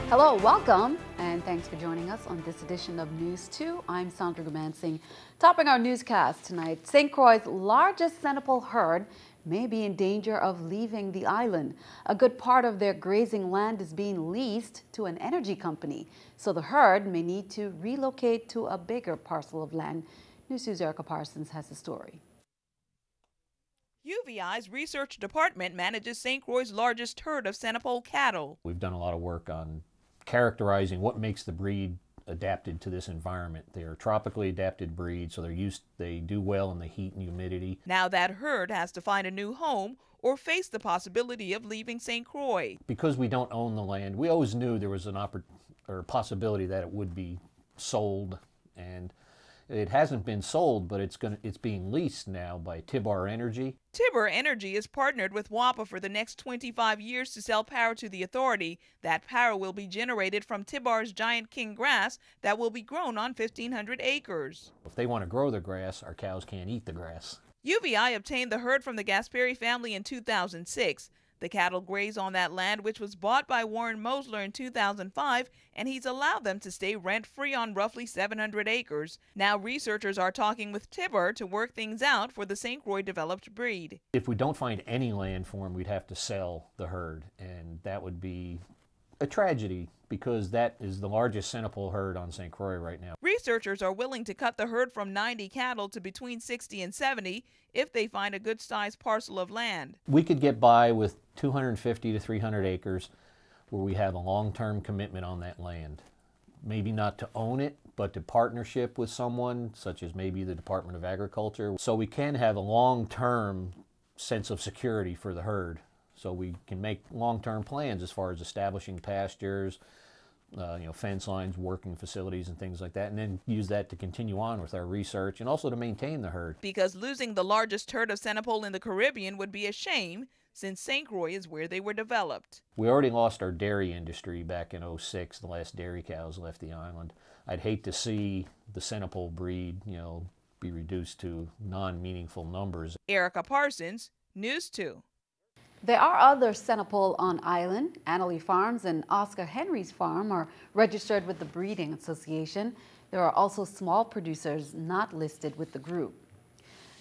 Hello, welcome, and thanks for joining us on this edition of News 2. I'm Sandra Gumansing. Topping our newscast tonight, St. Croix's largest senepol herd may be in danger of leaving the island. A good part of their grazing land is being leased to an energy company, so the herd may need to relocate to a bigger parcel of land. News 2's Erica Parsons has the story. UVI's research department manages St. Croix's largest herd of senepol cattle. We've done a lot of work on characterizing what makes the breed adapted to this environment. They are tropically adapted breeds, so they do well in the heat and humidity. Now that herd has to find a new home or face the possibility of leaving St. Croix. Because we don't own the land, we always knew there was a possibility that it would be sold, and it hasn't been sold, but it's being leased now by Tibar Energy. Tibar Energy is partnered with WAPA for the next 25 years to sell power to the authority. That power will be generated from Tibar's giant king grass that will be grown on 1,500 acres. If they want to grow the grass, our cows can't eat the grass. UVI obtained the herd from the Gasperi family in 2006. The cattle graze on that land, which was bought by Warren Mosler in 2005, and he's allowed them to stay rent-free on roughly 700 acres. Now researchers are talking with Tibar to work things out for the St. Croix developed breed. If we don't find any land for them, we'd have to sell the herd, and that would be a tragedy because that is the largest senepol herd on St. Croix right now. Researchers are willing to cut the herd from 90 cattle to between 60 and 70 if they find a good-sized parcel of land. We could get by with 250 to 300 acres where we have a long-term commitment on that land. Maybe not to own it, but to partnership with someone, such as maybe the Department of Agriculture, so we can have a long-term sense of security for the herd. So we can make long-term plans as far as establishing pastures, fence lines, working facilities, and things like that, and then use that to continue on with our research and also to maintain the herd. Because losing the largest herd of senepol in the Caribbean would be a shame, since St. Croix is where they were developed. We already lost our dairy industry back in '06. The last dairy cows left the island. I'd hate to see the senepol breed, be reduced to non-meaningful numbers. Erica Parsons, News 2. There are other senepol on island. Annalee Farms and Oscar Henry's farm are registered with the Breeding Association. There are also small producers not listed with the group.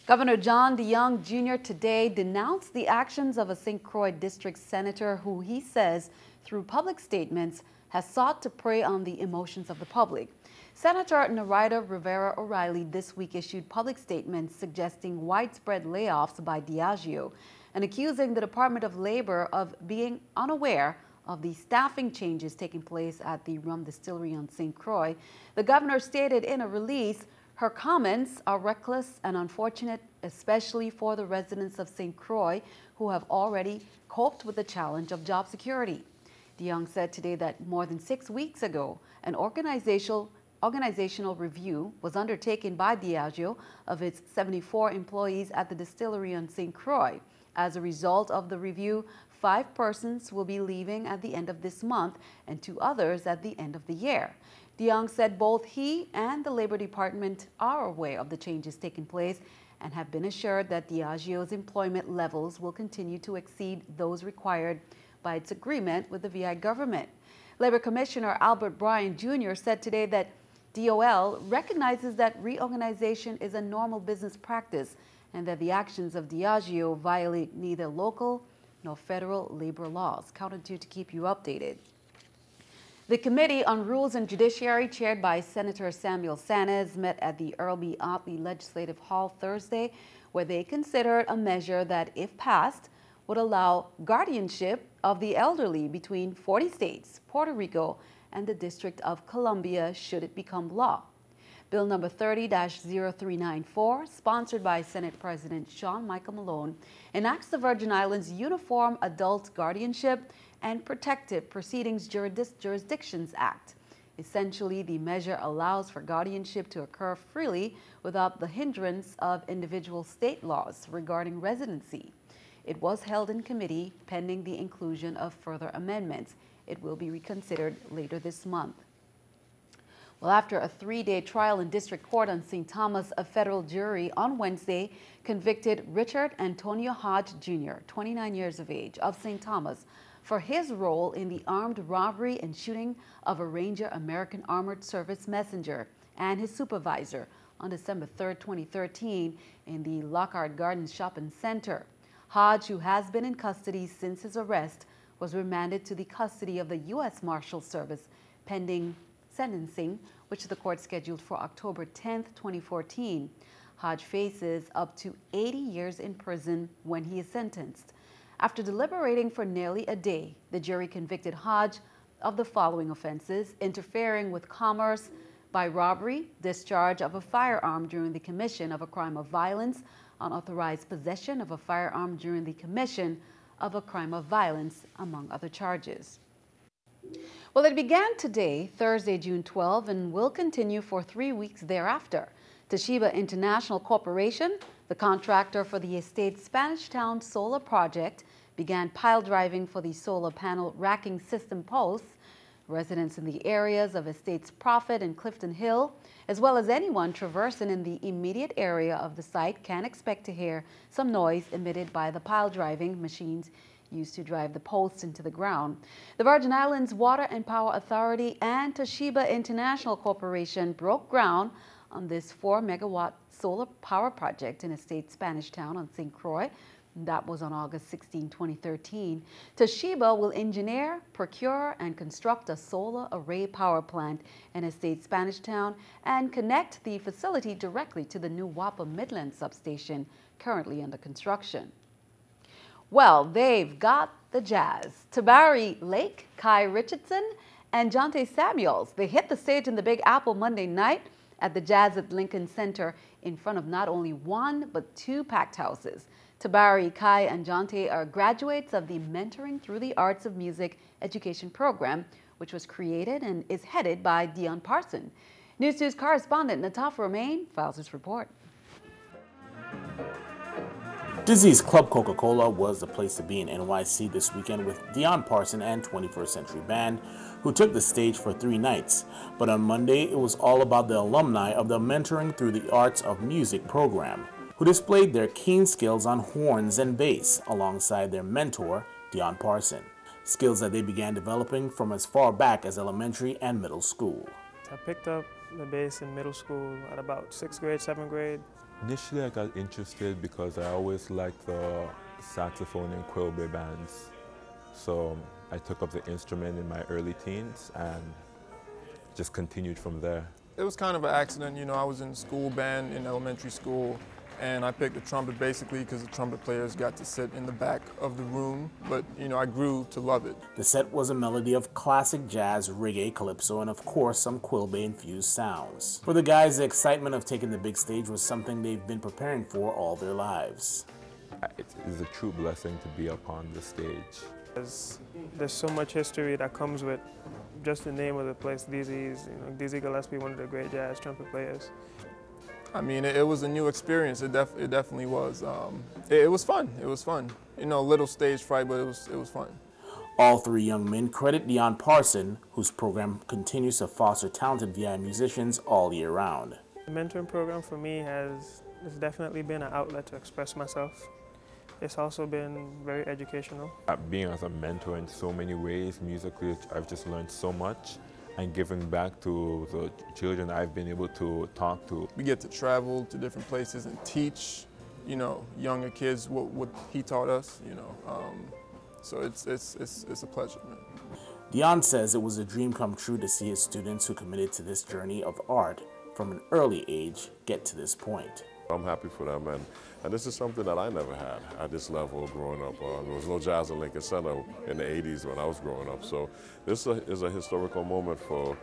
Governor Jongh Jr. today denounced the actions of a St. Croix district senator who he says, through public statements, has sought to prey on the emotions of the public. Senator Nereida Rivera-O'Reilly this week issued public statements suggesting widespread layoffs by Diageo and accusing the Department of Labor of being unaware of the staffing changes taking place at the rum distillery on St. Croix. The governor stated in a release, her comments are reckless and unfortunate, especially for the residents of St. Croix who have already coped with the challenge of job security. Jongh said today that more than 6 weeks ago, an organizational review was undertaken by Diageo of its 74 employees at the distillery on St. Croix. As a result of the review, 5 persons will be leaving at the end of this month and 2 others at the end of the year. Jongh said both he and the Labor Department are aware of the changes taking place and have been assured that Diageo's employment levels will continue to exceed those required by its agreement with the VI government. Labor Commissioner Albert Bryan Jr. said today that DOL recognizes that reorganization is a normal business practice and that the actions of Diageo violate neither local nor federal labor laws. Counted to keep you updated. The Committee on Rules and Judiciary, chaired by Senator Samuel Sanes, met at the Earl B. Otley Legislative Hall Thursday, where they considered a measure that, if passed, would allow guardianship of the elderly between 40 states, Puerto Rico, and the District of Columbia should it become law. Bill number 30-0394, sponsored by Senate President Sean Michael Malone, enacts the Virgin Islands Uniform Adult Guardianship and Protective Proceedings Jurisdictions Act. Essentially, the measure allows for guardianship to occur freely without the hindrance of individual state laws regarding residency. It was held in committee pending the inclusion of further amendments. It will be reconsidered later this month. Well, after a 3-day trial in district court on St. Thomas, a federal jury on Wednesday convicted Richard Antonio Hodge Jr., 29 years of age, of St. Thomas, for his role in the armed robbery and shooting of a Ranger American Armored Service messenger and his supervisor on December 3, 2013 in the Lockhart Gardens Shopping Center. Hodge, who has been in custody since his arrest, was remanded to the custody of the U.S. Marshal Service pending sentencing, which the court scheduled for October 10, 2014. Hodge faces up to 80 years in prison when he is sentenced. After deliberating for nearly a day, the jury convicted Hodge of the following offenses: interfering with commerce by robbery, discharge of a firearm during the commission of a crime of violence, unauthorized possession of a firearm during the commission of a crime of violence, among other charges. Well, it began today, Thursday, June 12, and will continue for 3 weeks thereafter. Toshiba International Corporation, the contractor for the Estate Spanish Town solar project, began pile driving for the solar panel racking system posts. Residents in the areas of Estates Prophet and Clifton Hill, as well as anyone traversing in the immediate area of the site, can expect to hear some noise emitted by the pile driving machines used to drive the posts into the ground. The Virgin Islands Water and Power Authority and Toshiba International Corporation broke ground on this 4-megawatt solar power project in Estate Spanish Town on St. Croix. That was on August 16, 2013. Toshiba will engineer, procure, and construct a solar array power plant in Estate Spanish Town and connect the facility directly to the new Wapa Midland substation, currently under construction. Well, they've got the jazz. Tabari Lake, Kai Richardson, and Jonte Samuels. They hit the stage in the Big Apple Monday night at the Jazz at Lincoln Center in front of not only one, but 2 packed houses. Tabari, Kai, and Jonte are graduates of the Mentoring Through the Arts of Music education program, which was created and is headed by Dion Parson. News 2's correspondent Natafa Romain files this report. Dizzy's Club Coca-Cola was the place to be in NYC this weekend with Dion Parson and 21st Century Band, who took the stage for 3 nights. But on Monday, it was all about the alumni of the Mentoring Through the Arts of Music program, who displayed their keen skills on horns and bass alongside their mentor, Dion Parson, skills that they began developing from as far back as elementary and middle school. I picked up the bass in middle school at about 6th grade, 7th grade. Initially, I got interested because I always liked the saxophone and quillbay bands. So I took up the instrument in my early teens and just continued from there. It was kind of an accident, you know, I was in school band in elementary school, and I picked the trumpet basically because the trumpet players got to sit in the back of the room, but you know, I grew to love it. The set was a melody of classic jazz, reggae, calypso, and of course some quillbay-infused sounds. For the guys, the excitement of taking the big stage was something they've been preparing for all their lives. It is a true blessing to be up on the stage. There's so much history that comes with just the name of the place, Dizzy's. You know, Dizzy Gillespie, one of the great jazz trumpet players. I mean, it was a new experience. It definitely was. It was fun. It was fun. You know, little stage fright, but it was fun. All 3 young men credit Dion Parson, whose program continues to foster talented VI musicians all year round. The mentoring program for me has definitely been an outlet to express myself. It's also been very educational. Being as a mentor in so many ways, musically, I've just learned so much. And giving back to the children I've been able to talk to. We get to travel to different places and teach, you know, younger kids what he taught us, you know. So it's a pleasure, man. Dion says it was a dream come true to see his students who committed to this journey of art from an early age get to this point. I'm happy for them, and this is something that I never had at this level growing up. There was no jazz in Lincoln Center in the 80s when I was growing up, so this is a historical moment for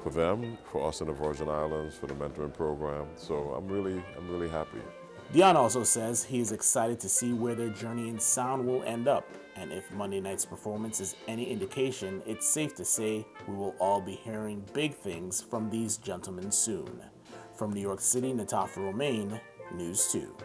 them, for us in the Virgin Islands, for the mentoring program, so I'm really happy. Dion also says he is excited to see where their journey in sound will end up, and if Monday night's performance is any indication, it's safe to say we will all be hearing big things from these gentlemen soon. From New York City, Natafa Romain, News 2.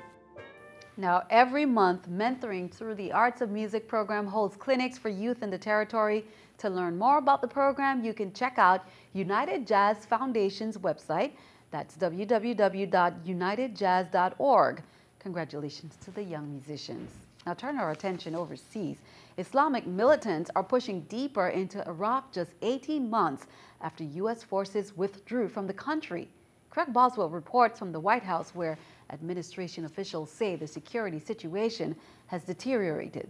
Now, every month, Mentoring Through the Arts of Music program holds clinics for youth in the territory. To learn more about the program, you can check out United Jazz Foundation's website. That's www.unitedjazz.org. Congratulations to the young musicians. Now turn our attention overseas. Islamic militants are pushing deeper into Iraq just 18 months after U.S. forces withdrew from the country. Craig Boswell reports from the White House, where administration officials say the security situation has deteriorated.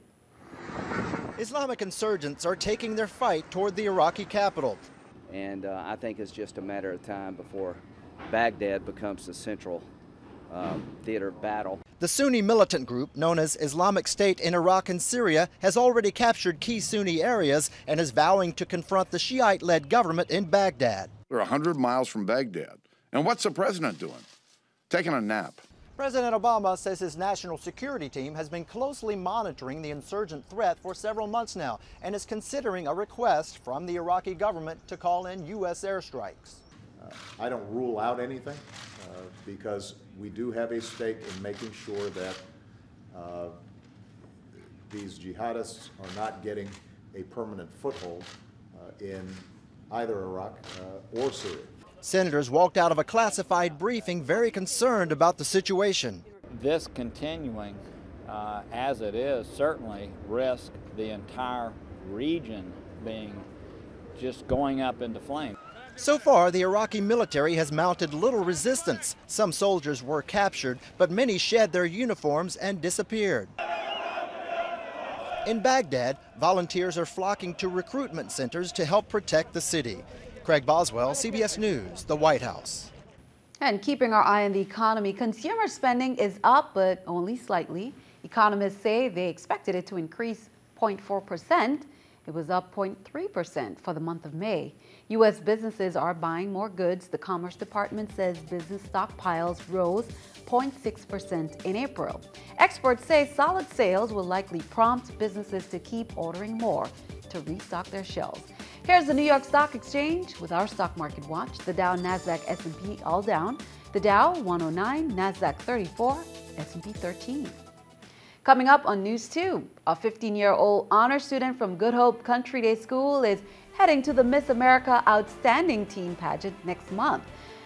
Islamic insurgents are taking their fight toward the Iraqi capital. And I think it's just a matter of time before Baghdad becomes the central theater of battle. The Sunni militant group known as Islamic State in Iraq and Syria has already captured key Sunni areas and is vowing to confront the Shiite-led government in Baghdad. They're 100 miles from Baghdad. And what's the president doing? Taking a nap. President Obama says his national security team has been closely monitoring the insurgent threat for several months now and is considering a request from the Iraqi government to call in U.S. airstrikes. I don't rule out anything because we do have a stake in making sure that these jihadists are not getting a permanent foothold in either Iraq or Syria. Senators walked out of a classified briefing very concerned about the situation. This continuing as it is certainly risks the entire region being just going up into flames. So far, the Iraqi military has mounted little resistance. Some soldiers were captured, but many shed their uniforms and disappeared. In Baghdad, volunteers are flocking to recruitment centers to help protect the city. Craig Boswell, CBS News, the White House. And keeping our eye on the economy, consumer spending is up, but only slightly. Economists say they expected it to increase 0.4%. It was up 0.3% for the month of May. U.S. businesses are buying more goods. The Commerce Department says business stockpiles rose 0.6% in April. Experts say solid sales will likely prompt businesses to keep ordering more to restock their shelves. Here's the New York Stock Exchange with our stock market watch. The Dow, Nasdaq, S&P all down. The Dow 109, Nasdaq 34, S&P 13. Coming up on News 2, a 15-year-old honor student from Good Hope Country Day School is heading to the Miss America Outstanding Teen pageant next month.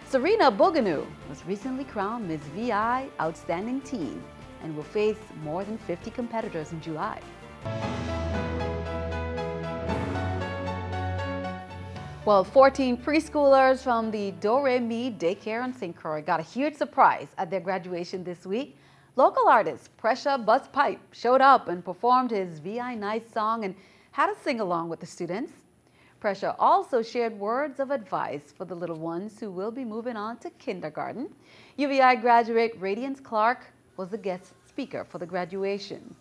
Serena Bouganou was recently crowned Miss VI Outstanding Teen and will face more than 50 competitors in July. Well, 14 preschoolers from the Do-Re-Mi Daycare in St. Croix got a huge surprise at their graduation this week. Local artist Preschool Buzz Pipe showed up and performed his VI Nice song and had a sing-along with the students. Preschool also shared words of advice for the little ones who will be moving on to kindergarten. UVI graduate Radiance Clark was the guest speaker for the graduation.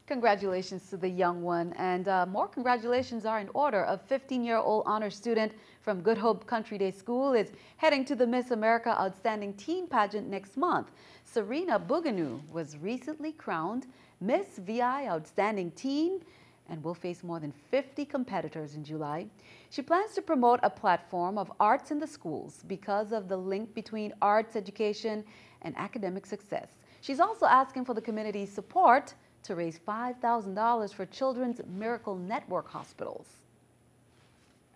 Congratulations to the young one, and more congratulations are in order. A 15-year-old honor student from Good Hope Country Day School is heading to the Miss America Outstanding Teen pageant next month. Serena Bouganou was recently crowned Miss VI Outstanding Teen and will face more than 50 competitors in July. She plans to promote a platform of arts in the schools because of the link between arts education and academic success. She's also asking for the community's support to raise $5,000 for Children's Miracle Network hospitals.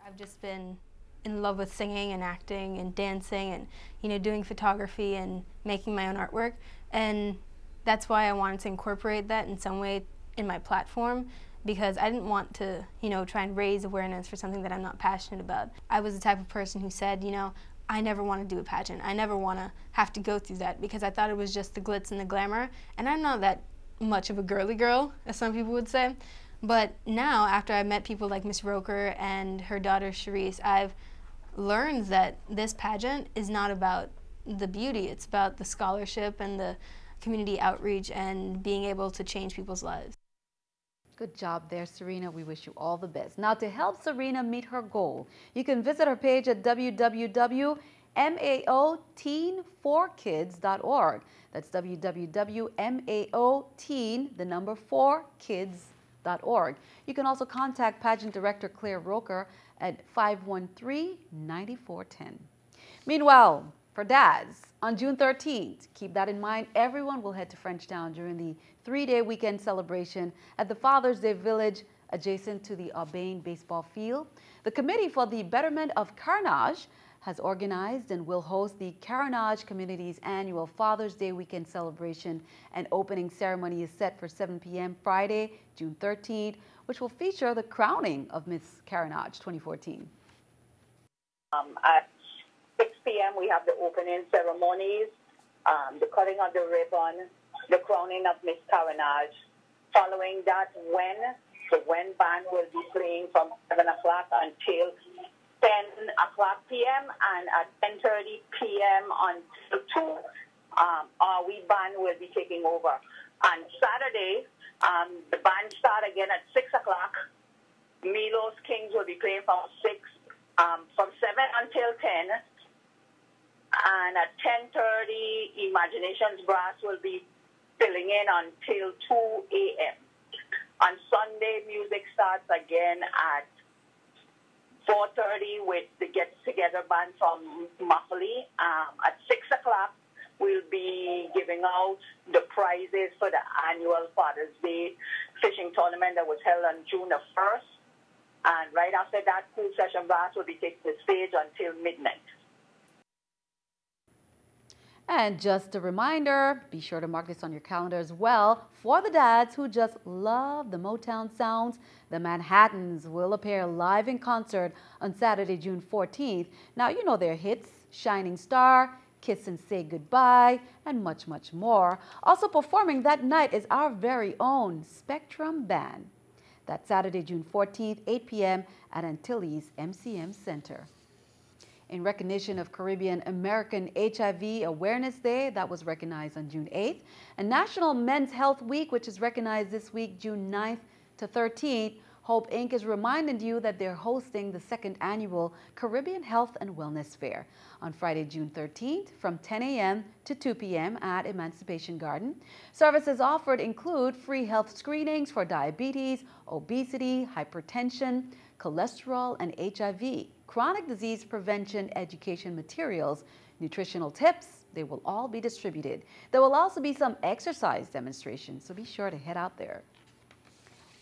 I've just been in love with singing and acting and dancing and, doing photography and making my own artwork. And that's why I wanted to incorporate that in some way in my platform, because I didn't want to, try and raise awareness for something that I'm not passionate about. I was the type of person who said, I never want to do a pageant. I never want to have to go through that because I thought it was just the glitz and the glamour. And I'm not that much of a girly girl, as some people would say. But now, after I've met people like Miss Roker and her daughter Charisse, I've learned that this pageant is not about the beauty. It's about the scholarship and the community outreach and being able to change people's lives. Good job there, Serena. We wish you all the best. Now, to help Serena meet her goal, you can visit her page at www.maoteenforkids.org. That's www.maoteen4kids.org. You can also contact pageant director Claire Roker at 513-9410. Meanwhile, for dads, on June 13th, keep that in mind, everyone will head to Frenchtown during the 3-day weekend celebration at the Father's Day Village adjacent to the Aubain baseball field. The Committee for the Betterment of Carnage has organized and will host the Carenage community's annual Father's Day weekend celebration. An opening ceremony is set for 7 p.m. Friday, June 13th, which will feature the crowning of Miss Carenage 2014. At 6 p.m. we have the opening ceremonies, the cutting of the ribbon, the crowning of Miss Carenage. Following that, the When band will be playing from 7 o'clock until 10 o'clock p.m. and at 10:30 p.m. until 2, our We band will be taking over. On Saturday, the band start again at 6 o'clock. Milo's Kings will be playing from 7 until 10. And at 10:30, Imaginations Brass will be filling in until 2 a.m. On Sunday, music starts again at 4:30 with the Get Together band from Muffley. At 6 o'clock, we'll be giving out the prizes for the annual Father's Day fishing tournament that was held on June the 1st. And right after that, Cool Session Brass will be taking the stage until midnight. And just a reminder, be sure to mark this on your calendar as well. For the dads who just love the Motown sounds, the Manhattans will appear live in concert on Saturday, June 14th. Now, you know their hits, Shining Star, Kiss and Say Goodbye, and much, much more. Also performing that night is our very own Spectrum Band. That's Saturday, June 14th, 8 p.m. at Antilles MCM Center. In recognition of Caribbean American HIV Awareness Day, that was recognized on June 8th, and National Men's Health Week, which is recognized this week, June 9th to 13th, Hope Inc. is reminding you that they're hosting the 2nd annual Caribbean Health and Wellness Fair on Friday, June 13th from 10 a.m. to 2 p.m. at Emancipation Garden. Services offered include free health screenings for diabetes, obesity, hypertension, cholesterol, and HIV, chronic disease prevention education materials, nutritional tips. They will all be distributed. There will also be some exercise demonstrations, so be sure to head out there.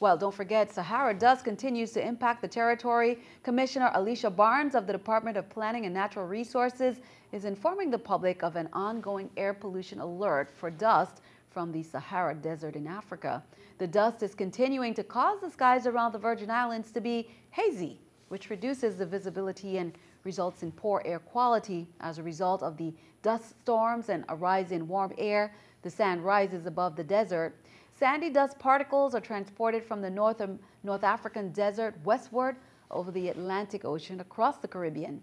Well, don't forget, Sahara Dust continues to impact the territory. Commissioner Alicia Barnes of the Department of Planning and Natural Resources is informing the public of an ongoing air pollution alert for dust from the Sahara Desert in Africa. The dust is continuing to cause the skies around the Virgin Islands to be hazy, which reduces the visibility and results in poor air quality. As a result of the dust storms and a rise in warm air, the sand rises above the desert. Sandy dust particles are transported from the North African desert westward over the Atlantic Ocean across the Caribbean.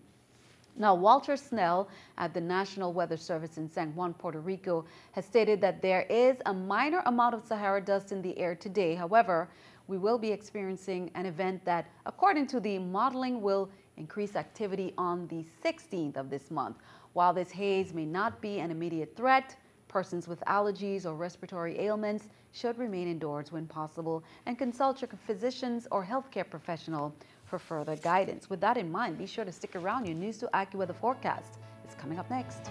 Now, Walter Snell at the National Weather Service in San Juan, Puerto Rico, has stated that there is a minor amount of Sahara dust in the air today. However, we will be experiencing an event that, according to the modeling, will increase activity on the 16th of this month. While this haze may not be an immediate threat, persons with allergies or respiratory ailments should remain indoors when possible and consult your physicians or healthcare professional for further guidance. With that in mind, be sure to stick around. Your News 2 AccuWeather forecast is coming up next.